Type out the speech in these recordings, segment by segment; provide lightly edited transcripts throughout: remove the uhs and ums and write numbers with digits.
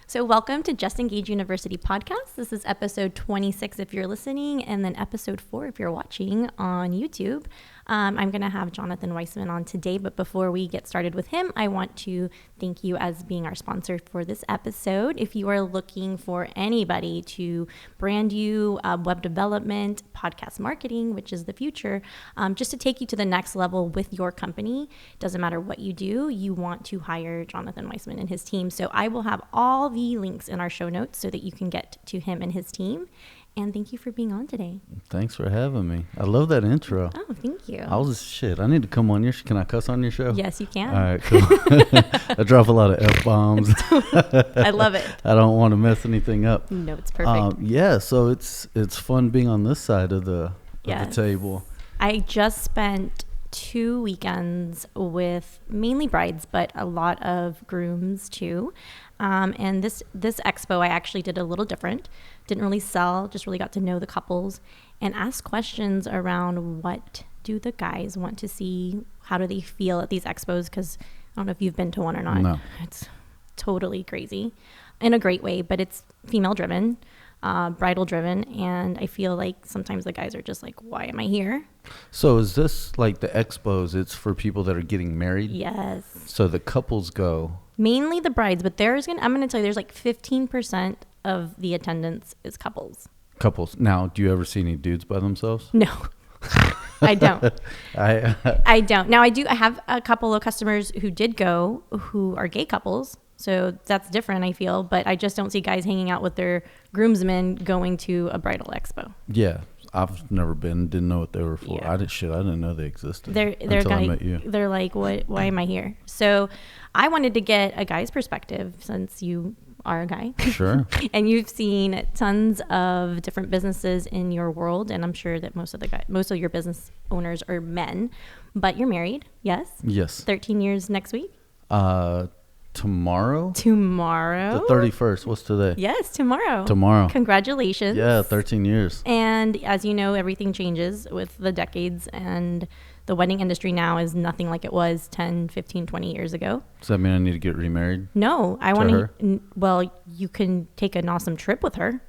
So welcome to JWeis Podcast. This is episode 26 if you're listening, and then episode 4 if you're watching on YouTube. I'm going to have Jonathan Weisman on today, but before we get started with him, I want to thank you as being our sponsor for this episode. If you are looking for anybody to brand you, web development, podcast marketing, which is the future, just to take you to the next level with your company, doesn't matter what you do, you want to hire Jonathan Weisman and his team. So I will have all the links in our show notes so that you can get to him and his team. And thank you for being on today. Thanks for having me. I love that intro. Oh, thank you. I need to come on your show. Can I cuss on your show? Yes, you can. All right, cool. I drop a lot of F-bombs. I love it. I don't want to mess anything up. No, it's perfect. So it's fun being on this side of the table. I just spent 2 weekends with mainly brides, but a lot of grooms too. And this expo, I actually did a little different. Didn't really sell, just really got to know the couples and ask questions around what do the guys want to see? How do they feel at these expos? Because I don't know if you've been to one or not. No. It's totally crazy in a great way, but it's female driven, bridal driven. And I feel like sometimes the guys are just like, why am I here? So is this like the expos? It's for people that are getting married? Yes. So the couples go. Mainly the brides, but I'm going to tell you, there's like 15% of the attendance is couples. Couples. Now, do you ever see any dudes by themselves? No, I don't. I don't. Now, I have a couple of customers who did go who are gay couples. So that's different, I feel. But I just don't see guys hanging out with their groomsmen going to a bridal expo. Yeah. I've never been, didn't know what they were for. Yeah. I didn't know they existed until I met you. They're like, why am I here? So I wanted to get a guy's perspective since you are a guy. Sure. And you've seen tons of different businesses in your world. And I'm sure that most of your business owners are men, but you're married. Yes. Yes. 13 years next week. Tomorrow? The 31st. What's today? Yes, tomorrow. Congratulations. Yeah, 13 years. And as you know, everything changes with the decades, and the wedding industry now is nothing like it was 10, 15, 20 years ago. Does that mean I need to get remarried? No, I want her? Well, you can take an awesome trip with her.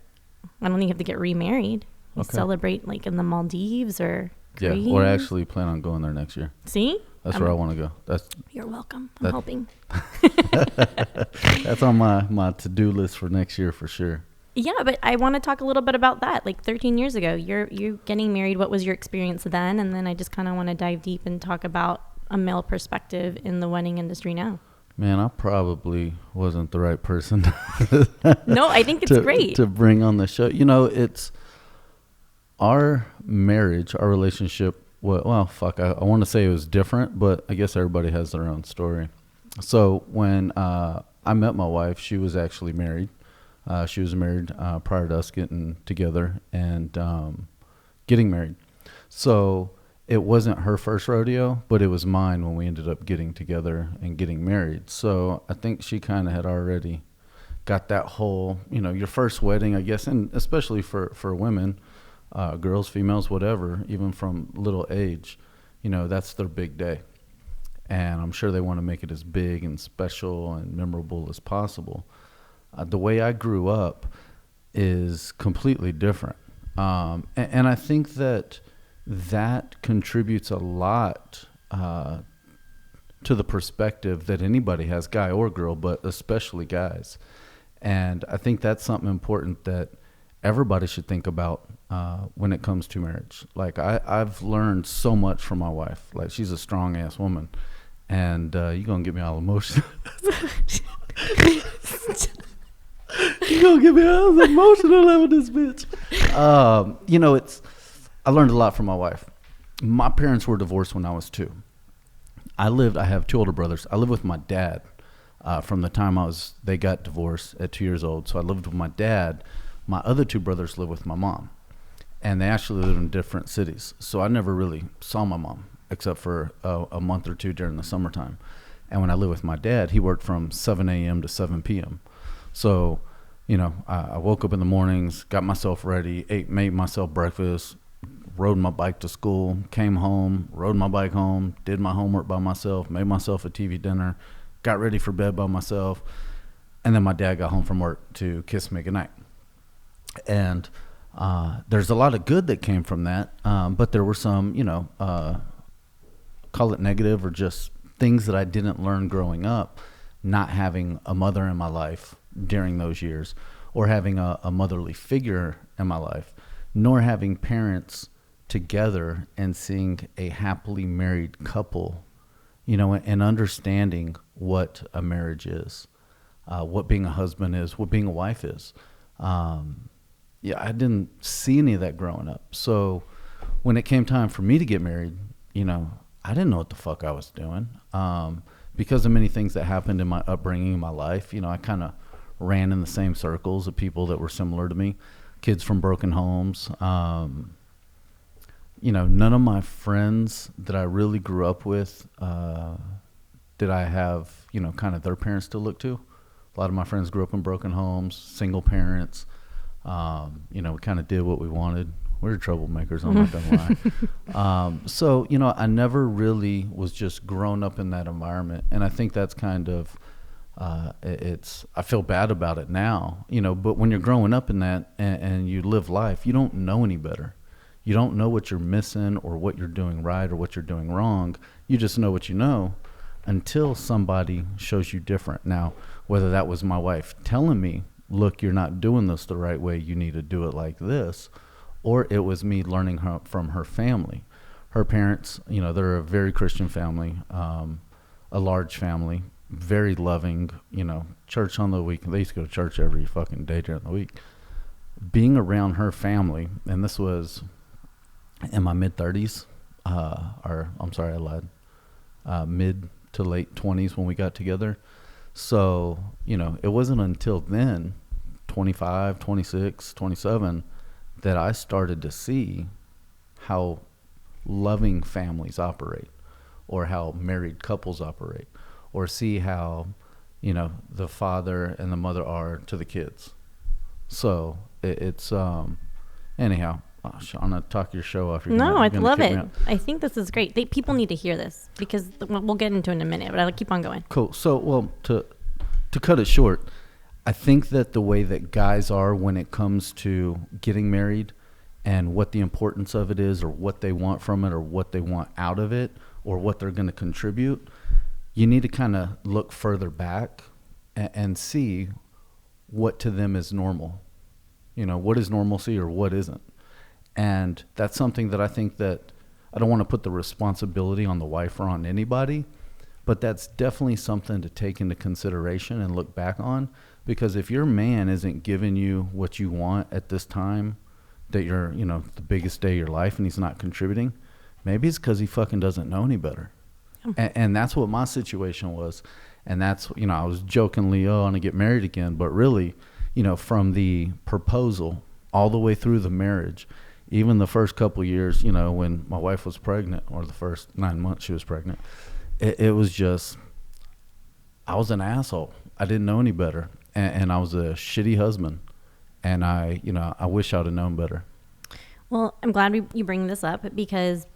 I don't think you have to get remarried. You celebrate like in the Maldives or Greece. Yeah, or actually plan on going there next year. See? That's where I want to go. You're welcome. I'm helping. That's on my to-do list for next year for sure. Yeah, but I want to talk a little bit about that. Like 13 years ago, you're getting married. What was your experience then? And then I just kind of want to dive deep and talk about a male perspective in the wedding industry now. Man, I probably wasn't the right person. No, I think it's great to bring on the show. You know, it's our marriage, our relationship. I want to say it was different, but I guess everybody has their own story. So when I met my wife, she was actually married. She was married prior to us getting together and getting married. So it wasn't her first rodeo, but it was mine when we ended up getting together and getting married. So I think she kind of had already got that whole, your first wedding, I guess, and especially for women, girls, females, whatever, even from little age, that's their big day. And I'm sure they want to make it as big and special and memorable as possible. The way I grew up is completely different. And I think that contributes a lot to the perspective that anybody has, guy or girl, but especially guys. And I think that's something important that everybody should think about when it comes to marriage. Like I've learned so much from my wife. Like she's a strong ass woman, and you're gonna get me all emotional. You're gonna get me all emotional over this bitch. I learned a lot from my wife. My parents were divorced when I was 2. I have 2 older brothers. I lived with my dad from the time they got divorced at 2 years old. So I lived with my dad. My other 2 brothers lived with my mom, and they actually lived in different cities. So I never really saw my mom except for a month or 2 during the summertime. And when I lived with my dad, he worked from 7 a.m. to 7 p.m. So, I woke up in the mornings, got myself ready, made myself breakfast, rode my bike to school, came home, rode my bike home, did my homework by myself, made myself a TV dinner, got ready for bed by myself. And then my dad got home from work to kiss me goodnight. And there's a lot of good that came from that, but there were some, call it negative or just things that I didn't learn growing up, not having a mother in my life during those years, or having a motherly figure in my life, nor having parents together and seeing a happily married couple, and understanding what a marriage is, what being a husband is, what being a wife is. I didn't see any of that growing up. So when it came time for me to get married, I didn't know what the fuck I was doing. Because of many things that happened in my upbringing in my life, I kind of ran in the same circles of people that were similar to me, kids from broken homes. None of my friends that I really grew up with, did I have, kind of their parents to look to. A lot of my friends grew up in broken homes, single parents. We kind of did what we wanted. We're troublemakers, I'm not gonna lie. So, I never really was just grown up in that environment. And I think that's kind of, I feel bad about it now, but when you're growing up in that and you live life, you don't know any better. You don't know what you're missing or what you're doing right or what you're doing wrong. You just know what you know until somebody shows you different. Now, whether that was my wife telling me, look, you're not doing this the right way, you need to do it like this, or it was me learning from her family. Her parents, they're a very Christian family, a large family, very loving, church on the weekend. They used to go to church every fucking day during the week. Being around her family, and this was in my mid-30s, I lied, mid to late 20s when we got together. So, it wasn't until then, 25, 26, 27, that I started to see how loving families operate, or how married couples operate, or see how, the father and the mother are to the kids. So it's anyhow, I'm gonna talk your show off. No, I love it. I think this is great. People need to hear this because we'll get into it in a minute, but I'll keep on going. Cool. So, well, to cut it short, I think that the way that guys are when it comes to getting married and what the importance of it is, or what they want from it, or what they want out of it, or what they're going to contribute, you need to kind of look further back and see what to them is normal. What is normalcy or what isn't. And that's something that I think that I don't want to put the responsibility on the wife or on anybody, but that's definitely something to take into consideration and look back on. Because if your man isn't giving you what you want at this time, that you're, the biggest day of your life, and he's not contributing, maybe it's because he fucking doesn't know any better. And that's what my situation was. And that's, I was jokingly, I want to get married again. But really, from the proposal all the way through the marriage, even the first couple of years, when my wife was pregnant, or the first 9 months she was pregnant, it was just, I was an asshole. I didn't know any better. And I was a shitty husband. And I wish I'd have known better. Well, I'm glad you bring this up, because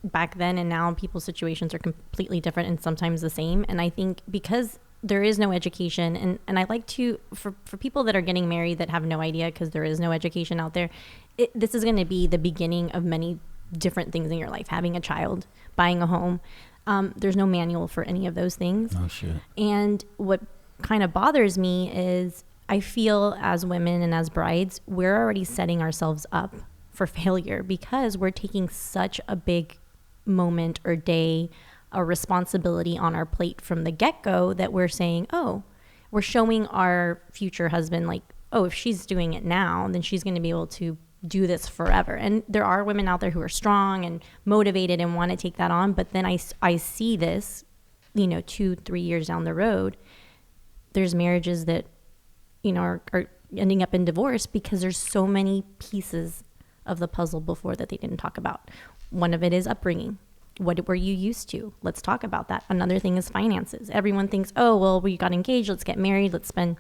back then and now people's situations are completely different and sometimes the same. And I think because there is no education, and I like to, for people that are getting married that have no idea, because there is no education out there, this is going to be the beginning of many different things in your life. Having a child, buying a home. There's no manual for any of those things. Oh, shit. And what kind of bothers me is I feel as women and as brides, we're already setting ourselves up for failure, because we're taking such a big moment or day, a responsibility on our plate from the get-go, that we're saying, we're showing our future husband, like, if she's doing it now, then she's going to be able to do this forever. And there are women out there who are strong and motivated and want to take that on. But then I see this, 2-3 years down the road, there's marriages that, are ending up in divorce because there's so many pieces of the puzzle before that they didn't talk about. One of it is upbringing. What were you used to? Let's talk about that. Another thing is finances. Everyone thinks, we got engaged, let's get married, let's spend,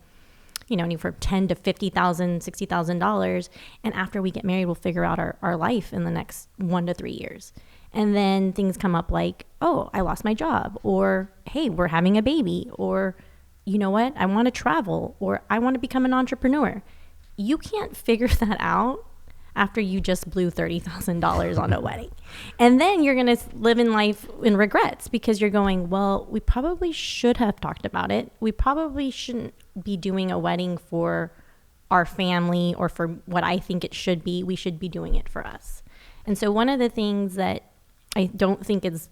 for $10,000 to $50,000, $60,000. And after we get married, we'll figure out our life in the next 1 to 3 years. And then things come up like, I lost my job, or, hey, we're having a baby, or you know what, I want to travel, or I want to become an entrepreneur. You can't figure that out after you just blew $30,000 on a wedding. And then you're going to live in life in regrets because you're going, well, we probably should have talked about it. We probably shouldn't be doing a wedding for our family or for what I think it should be. We should be doing it for us. And so one of the things that I don't think is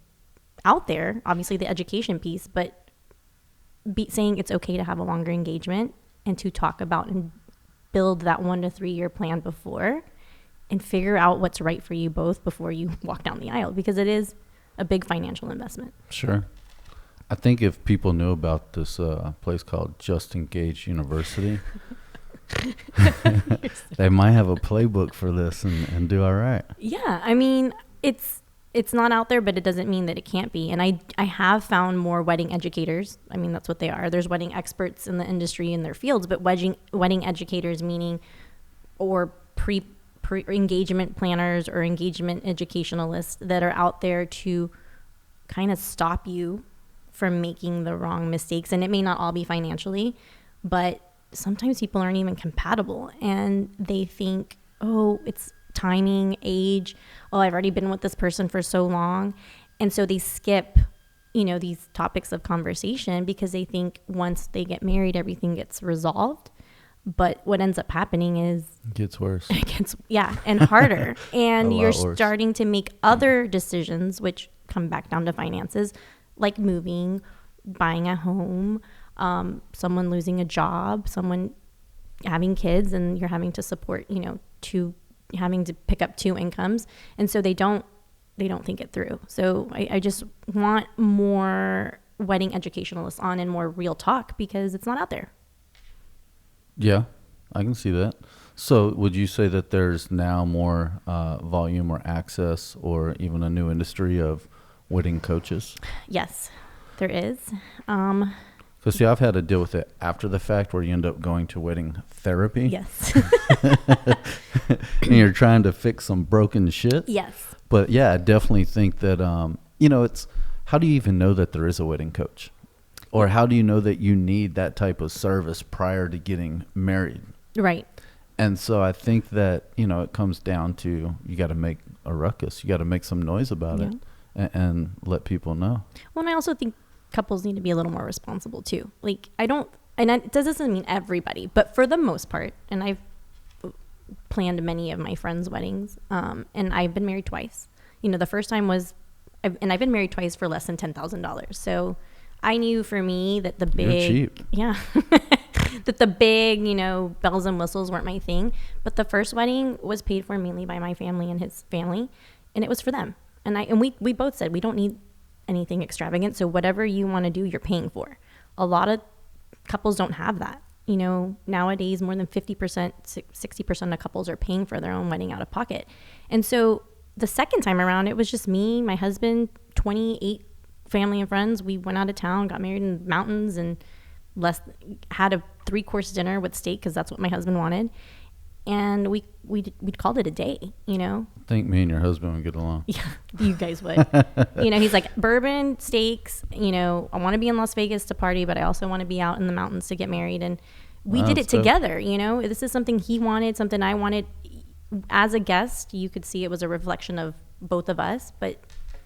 out there, obviously the education piece, but saying it's okay to have a longer engagement and to talk about and build that 1 to 3 year plan before, and figure out what's right for you both before you walk down the aisle, because it is a big financial investment. Sure. I think if people knew about this place called Just Engage University, they might have a playbook for this and do all right. Yeah. I mean, it's not out there, but it doesn't mean that it can't be. And I have found more wedding educators. I mean, that's what they are. There's wedding experts in the industry in their fields, but wedding educators, meaning, or engagement planners or engagement educationalists that are out there to kind of stop you from making the wrong mistakes. And it may not all be financially, but sometimes people aren't even compatible and they think, oh, it's timing, age. Oh, I've already been with this person for so long. And so they skip, these topics of conversation because they think once they get married, everything gets resolved. But what ends up happening is it gets worse. And harder. And you're worse. Starting to make other decisions, which come back down to finances, like moving, buying a home, someone losing a job, someone having kids, and you're having to support, having to pick up 2 incomes. And so they don't think it through. So I just want more wedding educationalists on and more real talk because it's not out there. Yeah, I can see that. So would you say that there's now more volume or access or even a new industry of wedding coaches? Yes, there is. Because see, I've had to deal with it after the fact where you end up going to wedding therapy. Yes. And you're trying to fix some broken shit. Yes. But yeah, I definitely think that, it's, how do you even know that there is a wedding coach? Or how do you know that you need that type of service prior to getting married? Right. And so I think that, it comes down to you got to make a ruckus. You got to make some noise about it and let people know. Well, and I also think couples need to be a little more responsible too. Like it doesn't mean everybody, but for the most part, and I've planned many of my friends' weddings, and I've been married twice. The first time was, I've been married twice for less than $10,000. So I knew for me that the big, that the big, bells and whistles weren't my thing. But the first wedding was paid for mainly by my family and his family, and it was for them. And we both said we don't need anything extravagant. So whatever you want to do, you're paying for. A lot of couples don't have that. Nowadays more than 50%, 60% of couples are paying for their own wedding out of pocket. And so the second time around, it was just me, my husband, 28 family and friends. We went out of town, got married in the mountains, and had a 3-course dinner with steak because that's what my husband wanted. And we called it a day, I think me and your husband would get along. Yeah, you guys would. He's like, bourbon, steaks, I want to be in Las Vegas to party, but I also want to be out in the mountains to get married. And we did it together, This is something he wanted, something I wanted. As a guest, you could see it was a reflection of both of us, but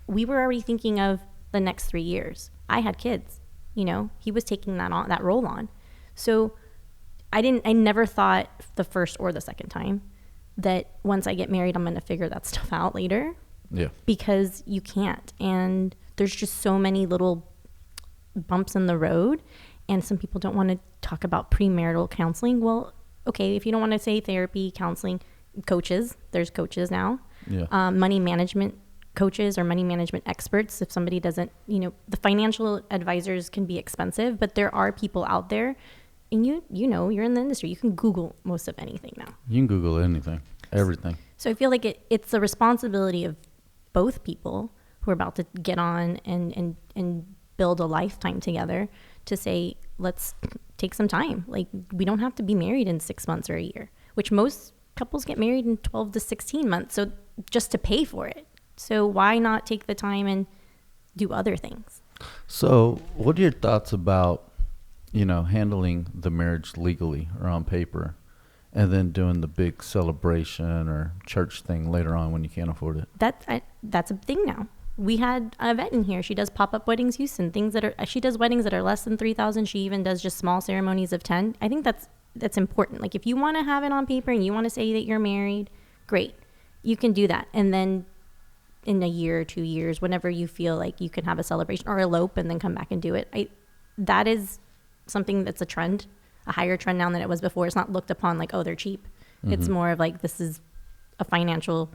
we were already thinking of the next 3 years. I had kids, he was taking that role on. So I never thought the first or the second time that once I get married, I'm going to figure that stuff out later. Yeah. Because you can't. And there's just so many little bumps in the road. And some people don't want to talk about premarital counseling. Well, okay, if you don't want to say therapy, counseling, coaches, there's coaches now. Yeah. Money management coaches or money management experts. If somebody doesn't, the financial advisors can be expensive, but there are people out there. And you're in the industry. You can Google most of anything now. You can Google anything, everything. So I feel like it's the responsibility of both people who are about to get on and build a lifetime together to say, let's take some time. Like, we don't have to be married in 6 months or a year, which most couples get married in 12 to 16 months. So just to pay for it. So why not take the time and do other things? So what are your thoughts about, handling the marriage legally or on paper, and then doing the big celebration or church thing later on when you can't afford it. That's a thing now. We had a vet in here. She does pop-up weddings Houston, she does weddings that are less than 3,000. She even does just small ceremonies of 10. I think that's important. Like, if you want to have it on paper and you want to say that you're married, great. You can do that. And then in a year or 2 years, whenever you feel like you can have a celebration or elope and then come back and do it. That is something that's a trend, a higher trend now than it was before. It's not looked upon like, oh, they're cheap. Mm-hmm. It's more of like, this is a financial,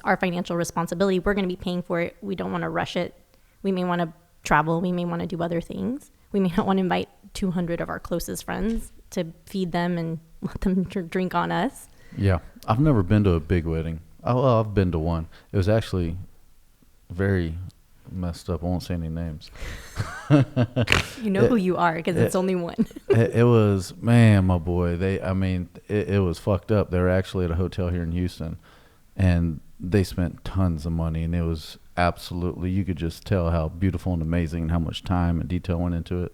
our financial responsibility. We're going to be paying for it. We don't want to rush it. We may want to travel. We may want to do other things. We may not want to invite 200 of our closest friends to feed them and let them drink on us. Yeah. I've never been to a big wedding. Well, I've been to one. It was actually very messed up. I won't say any names. You know who you are, because it's only one. It was, man, my boy. It was fucked up. They were actually at a hotel here in Houston, and they spent tons of money, and it was absolutely, you could just tell how beautiful and amazing and how much time and detail went into it.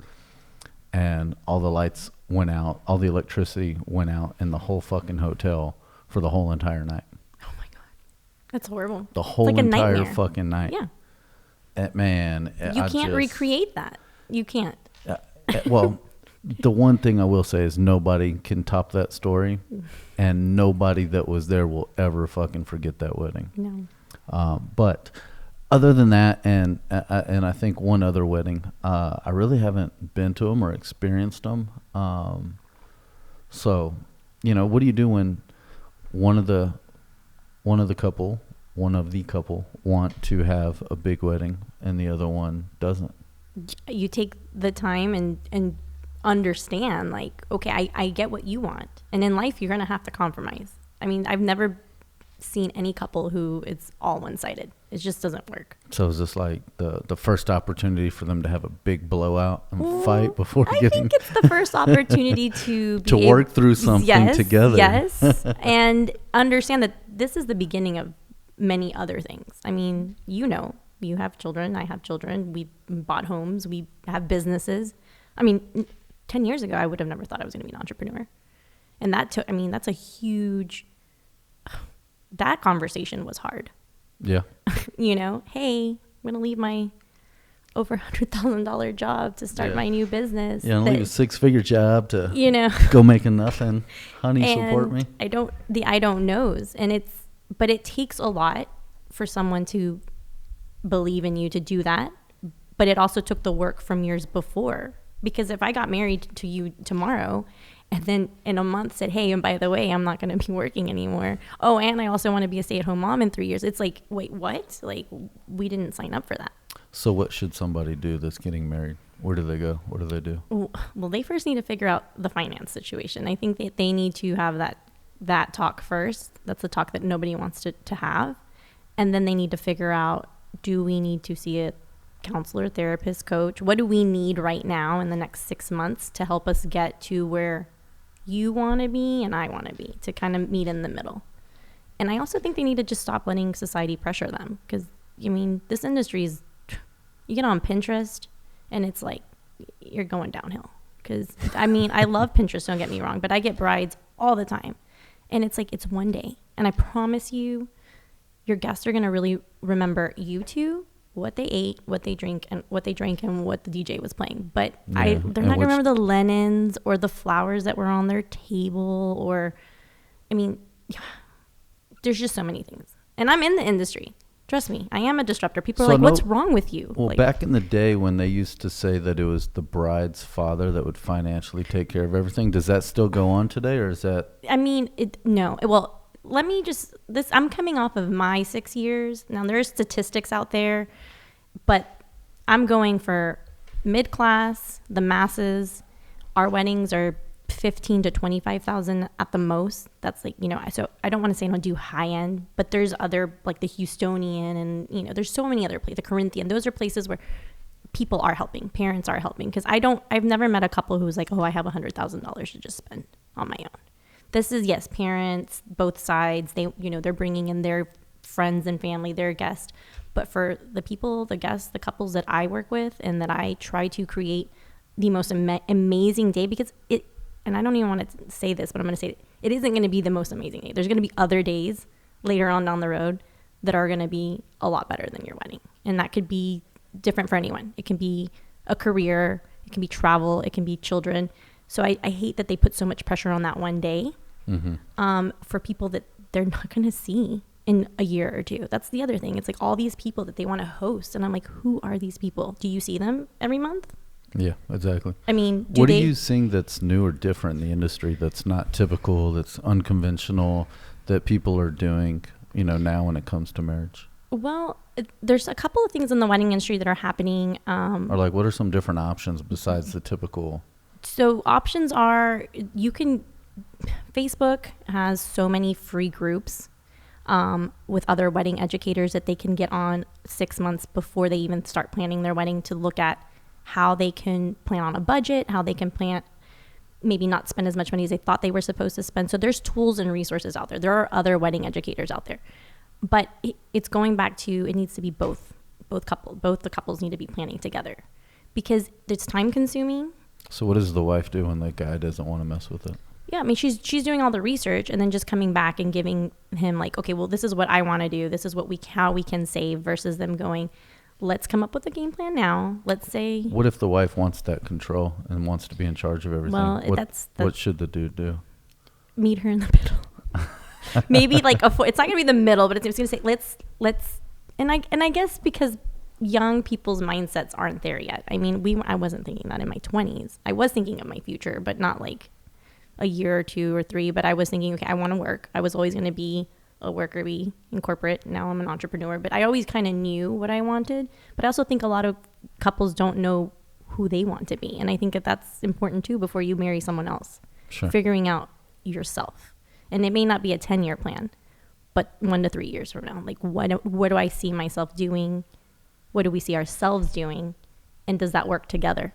And all the lights went out, all the electricity went out in the whole fucking hotel for the whole entire night. Oh my God. That's horrible. The whole entire fucking night. Yeah. Man, you can't recreate that. You can't. Well, the one thing I will say is nobody can top that story, and nobody that was there will ever fucking forget that wedding. No. But other than that, and I think one other wedding, I really haven't been to them or experienced them. So, what do you do when one of the couple want to have a big wedding and the other one doesn't? You take the time and understand, like, okay, I get what you want. And in life, you're going to have to compromise. I mean, I've never seen any couple who it's all one-sided. It just doesn't work. So is this like the first opportunity for them to have a big blowout and fight before I think it's the first opportunity to work through something together. Yes, and understand that this is the beginning of many other things. I mean, you have children, I have children, we bought homes, we have businesses. I mean, 10 years ago, I would have never thought I was going to be an entrepreneur. And that's a huge, that conversation was hard. Yeah. Hey, I'm going to leave my over $100,000 job to start my new business. Yeah, leave a six-figure job to, go making nothing. Honey, support me. I don't knows. But it takes a lot for someone to believe in you to do that. But it also took the work from years before. Because if I got married to you tomorrow and then in a month said, hey, and by the way, I'm not going to be working anymore. Oh, and I also want to be a stay-at-home mom in 3 years. It's like, wait, what? Like, we didn't sign up for that. So what should somebody do that's getting married? Where do they go? What do they do? Well, they first need to figure out the finance situation. I think that they need to have that talk first. That's the talk that nobody wants to have. And then they need to figure out, do we need to see a counselor, therapist, coach? What do we need right now in the next 6 months to help us get to where you want to be and I want to be, to kind of meet in the middle? And I also think they need to just stop letting society pressure them. Because, this industry is, you get on Pinterest and it's like, you're going downhill. Because, I love Pinterest, don't get me wrong, but I get brides all the time. And it's like, it's one day. And I promise you, your guests are going to really remember you two, what they ate, what they drank, and what the DJ was playing. But they're not going to remember the linens or the flowers that were on their table, or, there's just so many things. And I'm in the industry. Trust me, I am a disruptor. People are like, what's wrong with you? Well, back in the day when they used to say that it was the bride's father that would financially take care of everything, does that still go on today, or is that? No. Well, let me I'm coming off of my 6 years. Now, there's statistics out there, but I'm going for mid-class, the masses. Our weddings are 15 to 25,000 at the most. That's like, so I don't want to say I don't do high end, but there's other, like the Houstonian and, there's so many other places, the Corinthian. Those are places where people are helping, parents are helping. Because I've never met a couple who's like, oh, I have $100,000 to just spend on my own. This is, yes, parents, both sides, they're bringing in their friends and family, they're a guest. But for the people, the guests, the couples that I work with and that I try to create the most amazing day, because and I don't even want to say this, but I'm going to say it isn't going to be the most amazing day. There's going to be other days later on down the road that are going to be a lot better than your wedding. And that could be different for anyone. It can be a career, it can be travel, it can be children. So I hate that they put so much pressure on that one day for people that they're not going to see in a year or two. That's the other thing. It's like all these people that they want to host. And I'm like, who are these people? Do you see them every month? Yeah, exactly. I mean, what are you seeing that's new or different in the industry that's not typical, that's unconventional, that people are doing, now when it comes to marriage? Well, there's a couple of things in the wedding industry that are happening. Or like, what are some different options besides the typical? So options are, Facebook has so many free groups with other wedding educators that they can get on 6 months before they even start planning their wedding to look at how they can plan on a budget, how they can plan, maybe not spend as much money as they thought they were supposed to spend. So there's tools and resources out there. There are other wedding educators out there. But it's going back to, it needs to be both the couples need to be planning together, because it's time consuming. So what does the wife do when the guy doesn't want to mess with it? Yeah, I mean, she's doing all the research and then just coming back and giving him like, okay, well, this is what I want to do. This is how we can save, versus them going, let's come up with a game plan now. Let's say. What if the wife wants that control and wants to be in charge of everything? Well, what should the dude do? Meet her in the middle. Maybe like it's not gonna be the middle, but it's gonna say let's. And I guess because young people's mindsets aren't there yet. I mean, I wasn't thinking that in my 20s. I was thinking of my future, but not like a year or 2 or 3. But I was thinking, okay, I want to work. I was always going to be a worker bee in corporate. Now I'm an entrepreneur, but I always kind of knew what I wanted. But I also think a lot of couples don't know who they want to be. And I think that's important too before you marry someone else. Sure. Figuring out yourself. And it may not be a 10-year plan, but 1 to 3 years from now. Like, what do I see myself doing? What do we see ourselves doing? And does that work together?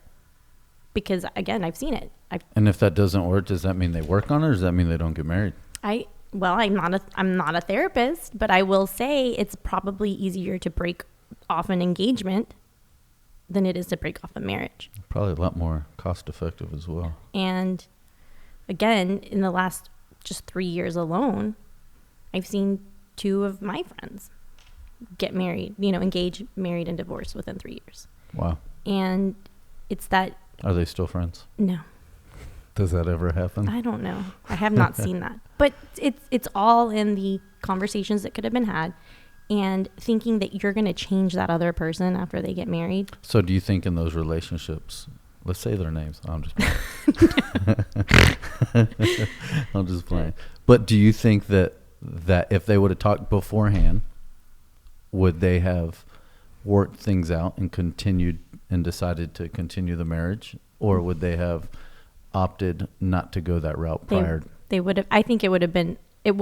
Because again, I've seen it. And if that doesn't work, does that mean they work on it, or does that mean they don't get married? I'm not a therapist, but I will say it's probably easier to break off an engagement than it is to break off a marriage. Probably a lot more cost effective as well. And again, in the last just 3 years alone, I've seen 2 of my friends get married, engaged, married, and divorced within 3 years. Wow. And it's that. Are they still friends? No. Does that ever happen? I don't know. I have not seen that. But it's all in the conversations that could have been had, and thinking that you're going to change that other person after they get married. So do you think in those relationships, let's say their names. I'm just playing. I'm just playing. But do you think that if they would have talked beforehand, would they have worked things out and continued and decided to continue the marriage? Or would they have opted not to go that route prior? They would have. I think it would have been a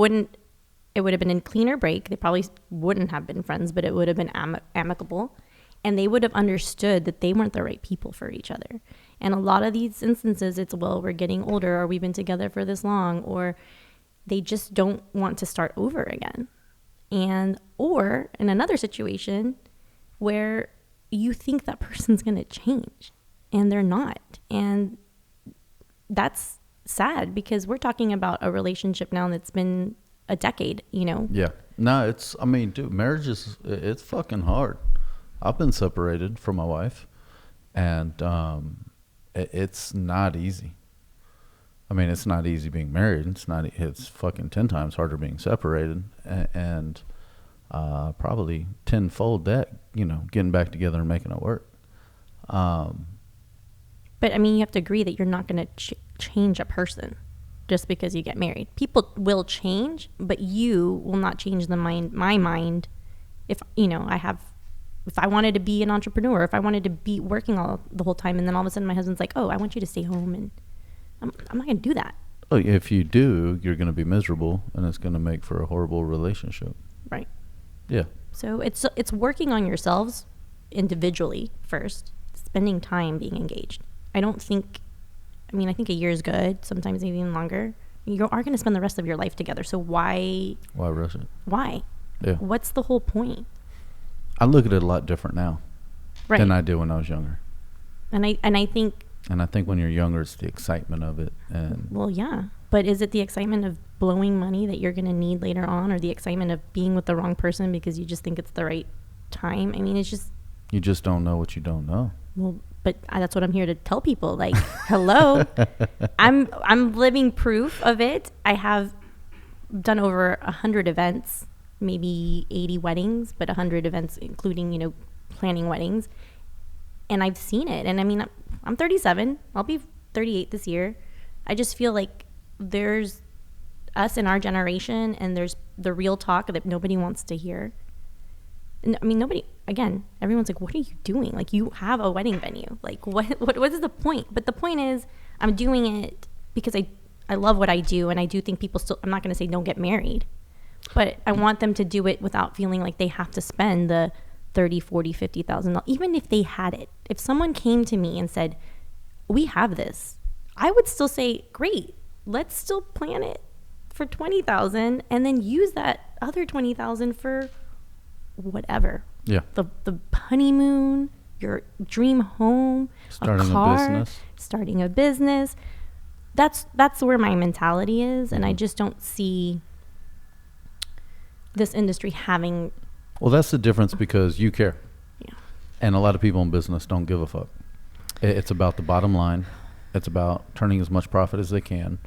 cleaner break. They probably wouldn't have been friends, but it would have been amicable. And they would have understood that they weren't the right people for each other. And a lot of these instances, it's, well, we're getting older, or we've been together for this long, or they just don't want to start over again. Or in another situation where you think that person's going to change and they're not. And that's sad, because we're talking about a relationship now that's been a decade, Yeah. No, dude, marriage it's fucking hard. I've been separated from my wife, and it's not easy. I mean, it's not easy being married. It's fucking 10 times harder being separated, and probably tenfold that, getting back together and making it work. But I mean, you have to agree that you're not going to change a person just because you get married. People will change, but you will not change my mind. If I wanted to be an entrepreneur, if I wanted to be working the whole time, and then all of a sudden my husband's like, oh, I want you to stay home, and I'm not going to do that. Oh, if you do, you're going to be miserable, and it's going to make for a horrible relationship. Right. Yeah. So it's working on yourselves individually first, spending time being engaged. I think a year is good, sometimes even longer. You are going to spend the rest of your life together. So why rush it? Why? Yeah. What's the whole point? I look at it a lot different now than I did when I was younger. And I think... And I think when you're younger, it's the excitement of it. And well, yeah. But is it the excitement of blowing money that you're going to need later on, or the excitement of being with the wrong person because you just think it's the right time? I mean, it's just... You just don't know what you don't know. Well, but that's what I'm here to tell people. Like, hello, I'm living proof of it. I have done over 100 events, maybe 80 weddings, but 100 events, including, you know, planning weddings. And I've seen it. And I mean, I'm 37. I'll be 38 this year. I just feel like there's us in our generation, and there's the real talk that nobody wants to hear. And I mean, everyone's like, what are you doing? Like, you have a wedding venue. Like, what is the point? But the point is, I'm doing it because I love what I do. And I do think people still, I'm not going to say don't get married, but I want them to do it without feeling like they have to spend the $30,000, $40,000, $50,000. Even if they had it, if someone came to me and said, we have this, I would still say, great, let's still plan it for $20,000 and then use that other $20,000 for whatever. Yeah. The honeymoon, your dream home, starting a car, business. Starting a business. That's where my mentality is, and I just don't see this industry having... Well, that's the difference, because you care. Yeah. And a lot of people in business don't give a fuck. It's about the bottom line. It's about turning as much profit as they can.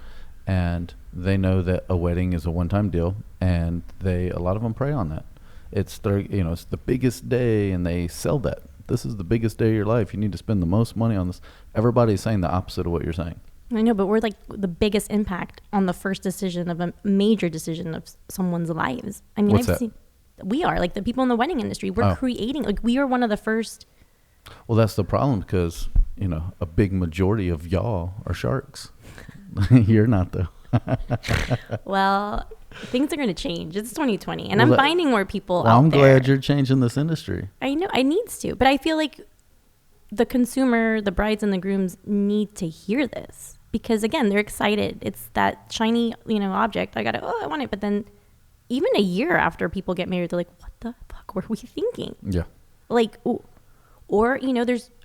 And they know that a wedding is a one-time deal, and a lot of them prey on that. It's it's the biggest day, and they sell that. This is the biggest day of your life. You need to spend the most money on this. Everybody's saying the opposite of what you're saying. I know, but we're like the biggest impact on the first decision of a major decision of someone's lives. I mean, we are like the people in the wedding industry. We're creating, like, we are one of the first. Well, that's the problem, because, a big majority of y'all are sharks. You're not, though. Well, things are going to change. It's 2020, and I'm finding more people out there. I'm glad you're changing this industry. I know, I needs to, but I feel like the consumer, the brides and the grooms, need to hear this, because again, they're excited. It's that shiny, object. I want it. But then even a year after people get married, they're like, what the fuck were we thinking? Yeah. Like, or,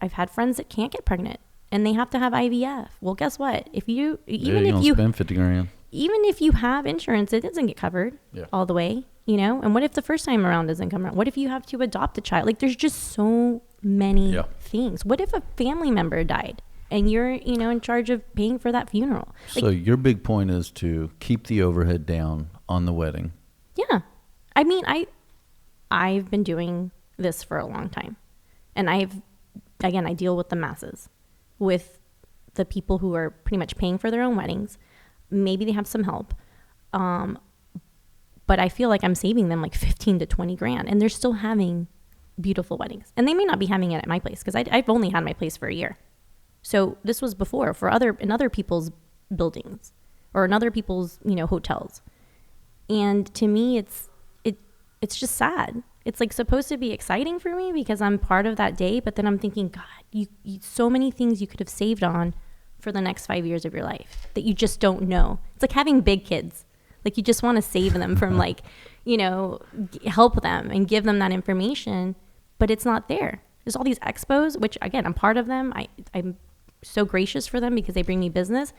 I've had friends that can't get pregnant and they have to have IVF. Well, guess what? If you spend $50,000. Even if you have insurance, it doesn't get covered all the way, And what if the first time around doesn't come around? What if you have to adopt a child? Like, there's just so many things. What if a family member died and you're, in charge of paying for that funeral? Like, so your big point is to keep the overhead down on the wedding. Yeah. I mean, I've been doing this for a long time. And I deal with the masses, with the people who are pretty much paying for their own weddings. Maybe they have some help. But I feel like I'm saving them like 15 to 20 grand, and they're still having beautiful weddings. And they may not be having it at my place, because I've only had my place for a year. So this was before in other people's buildings or in other people's, hotels. And to me, it's just sad. It's like supposed to be exciting for me because I'm part of that day. But then I'm thinking, God, you so many things you could have saved on for the next 5 years of your life that you just don't know. It's like having big kids. Like, you just want to save them from help them and give them that information, but it's not there. There's all these expos, which again, I'm part of them. I'm so gracious for them because they bring me business,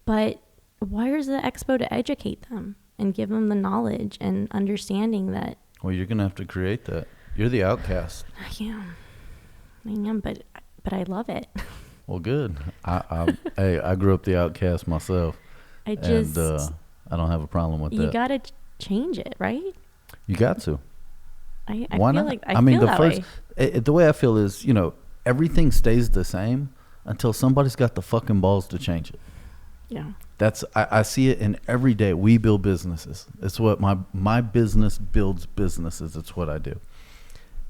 but where's the expo to educate them and give them the knowledge and understanding that? Well, you're going to have to create that. You're the outcast. I am, but I love it. Well, good. I grew up the outcast myself. I don't have a problem with that. You got to change it, right? You got to. I Why feel not? Like I mean, feel that way. The way I feel is, everything stays the same until somebody's got the fucking balls to change it. Yeah. I see it in every day. We build businesses. It's what my business builds businesses. It's what I do.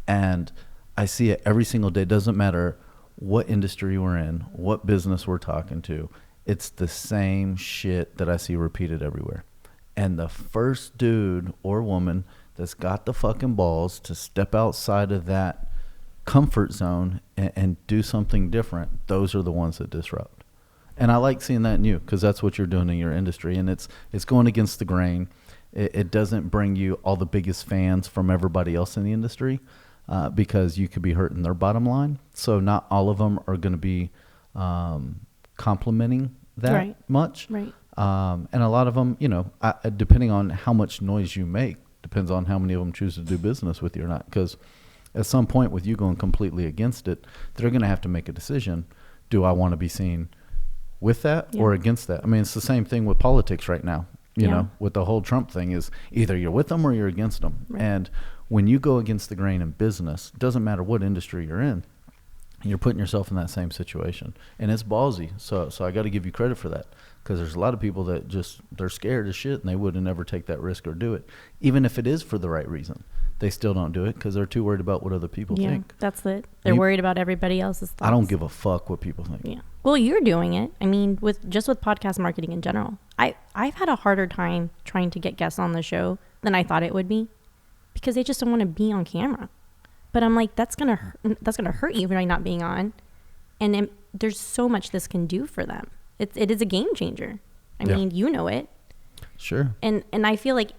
And I see it every single day. It doesn't matter what industry we're in, what business we're talking to. It's the same shit that I see repeated everywhere. And the first dude or woman that's got the fucking balls to step outside of that comfort zone and do something different, those are the ones that disrupt. And I like seeing that in you, because that's what you're doing in your industry. And it's going against the grain. It doesn't bring you all the biggest fans from everybody else in the industry because you could be hurting their bottom line. So not all of them are going to be complimenting that much. Right. And a lot of them, depending on how much noise you make, depends on how many of them choose to do business with you or not. Because at some point with you going completely against it, they're going to have to make a decision. Do I want to be seen with that or against that? I mean, it's the same thing with politics right now. You know, with the whole Trump thing is either you're with them or you're against them. Right. And when you go against the grain in business, it doesn't matter what industry you're in, you're putting yourself in that same situation. And it's ballsy. So I got to give you credit for that, because there's a lot of people that they're scared as shit and they wouldn't never take that risk or do it. Even if it is for the right reason, they still don't do it because they're too worried about what other people think. That's it. They're worried about everybody else's thoughts. I don't give a fuck what people think. Yeah. Well, you're doing it. I mean, with podcast marketing in general. I've had a harder time trying to get guests on the show than I thought it would be, because they just don't want to be on camera. But I'm like, that's gonna hurt you by not being on. And there's so much this can do for them. It is a game changer. I mean, you know it. Sure. And I feel like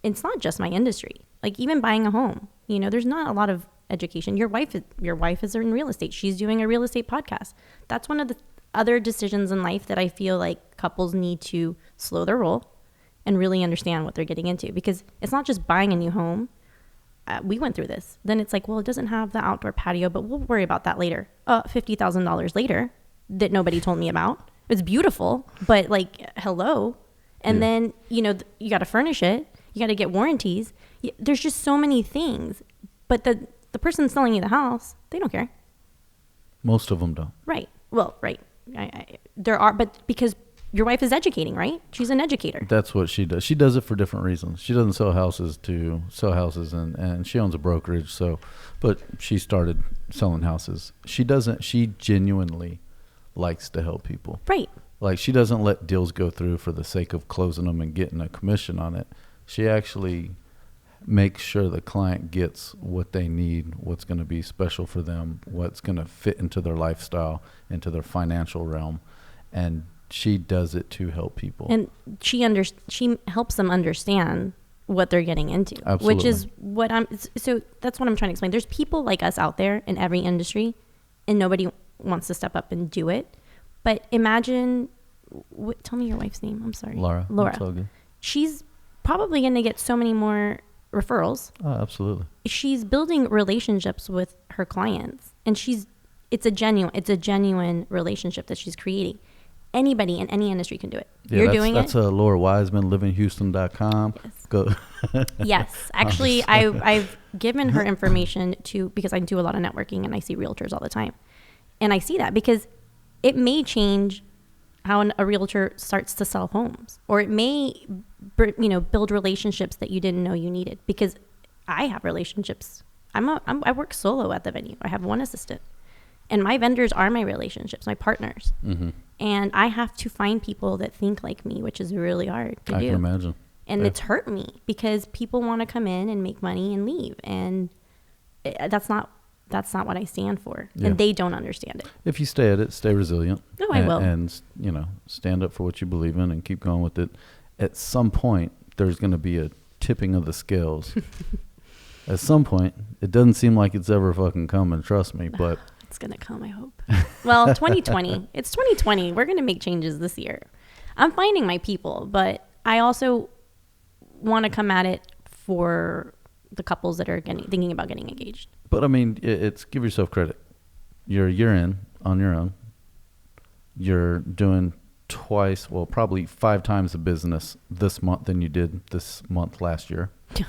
it's not just my industry. Like even buying a home, there's not a lot of education. Your wife is in real estate. She's doing a real estate podcast. That's one of the other decisions in life that I feel like couples need to slow their roll and really understand what they're getting into, because it's not just buying a new home. We went through this. Then it's like, well, it doesn't have the outdoor patio, but we'll worry about that later. $50,000 later that nobody told me about. It's beautiful, but like, hello. And then, you got to furnish it. You got to get warranties. There's just so many things. But the person selling you the house, they don't care. Most of them don't. Right. Well, right. There are, but because your wife is educating, right? She's an educator. That's what she does. She does it for different reasons. She doesn't sell houses to sell houses, and she owns a brokerage. But she started selling houses. She genuinely likes to help people. Right. Like, she doesn't let deals go through for the sake of closing them and getting a commission on it. She actually makes sure the client gets what they need, what's going to be special for them, what's going to fit into their lifestyle, into their financial realm. And she does it to help people. And she helps them understand what they're getting into. Absolutely. Which is so that's what I'm trying to explain. There's people like us out there in every industry, and nobody wants to step up and do it. But imagine, tell me your wife's name. I'm sorry. Laura. She's probably going to get so many more referrals. Oh, absolutely. She's building relationships with her clients, and it's a genuine relationship that she's creating. Anybody in any industry can do it. Yeah, you're doing it. That's Laura Weisman, livinghouston.com. Yes. Go. Yes. Actually, I've given her information because I do a lot of networking and I see realtors all the time. And I see that because it may change how a realtor starts to sell homes, or it may, build relationships that you didn't know you needed. Because I have relationships. I work solo at the venue. I have one assistant, and my vendors are my relationships, my partners. Mm-hmm. And I have to find people that think like me, which is really hard to do. I can imagine. And it's hurt me because people want to come in and make money and leave, and that's not what I stand for. Yeah. And they don't understand it. If you stay at it, stay resilient. No, I will. And, stand up for what you believe in and keep going with it. At some point, there's going to be a tipping of the scales. At some point, it doesn't seem like it's ever fucking coming, trust me, but it's going to come, I hope. Well, 2020. It's 2020. We're going to make changes this year. I'm finding my people, but I also want to come at it for the couples that are thinking about getting engaged. But I mean, it's give yourself credit. You're a year in on your own. You're doing probably 5 times the business this month than you did this month last year. Yeah.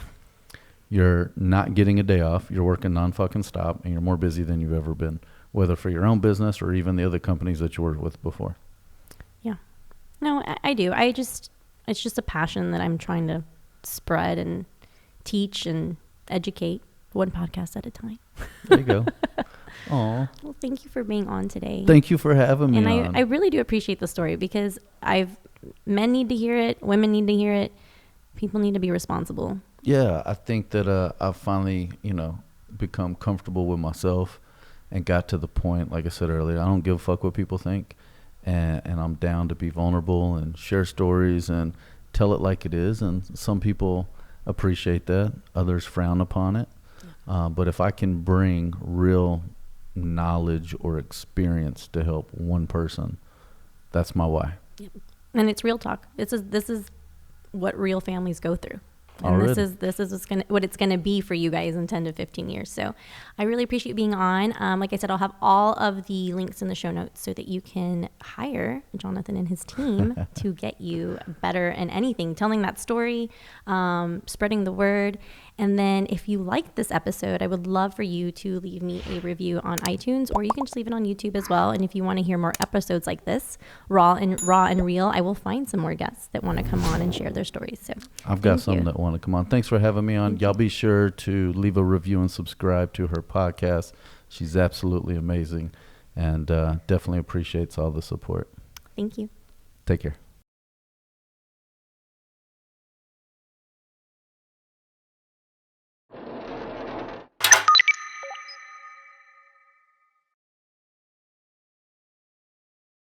You're not getting a day off. You're working non-fucking stop, and you're more busy than you've ever been, whether for your own business or even the other companies that you worked with before. Yeah. No, I do. it's just a passion that I'm trying to spread and teach and educate, one podcast at a time. There you go. Aw. Well, thank you for being on today. Thank you for having me on. I really do appreciate the story because men need to hear it, women need to hear it, people need to be responsible. Yeah, I think that I've finally, become comfortable with myself and got to the point, like I said earlier, I don't give a fuck what people think, and I'm down to be vulnerable and share stories and tell it like it is, and some people appreciate that, others frown upon it. But if I can bring real knowledge or experience to help one person, that's my why. Yep. And it's real talk. This is what real families go through. And Already. this is what it's gonna be for you guys in 10 to 15 years. So I really appreciate being on. Like I said, I'll have all of the links in the show notes so that you can hire Jonathan and his team to get you better in anything, telling that story, spreading the word. And then if you liked this episode, I would love for you to leave me a review on iTunes, or you can just leave it on YouTube as well. And if you want to hear more episodes like this, raw and real, I will find some more guests that want to come on and share their stories. So I've got some that want to come on. Thanks for having me on. Y'all be sure to leave a review and subscribe to her podcast. She's absolutely amazing, and definitely appreciates all the support. Thank you. Take care.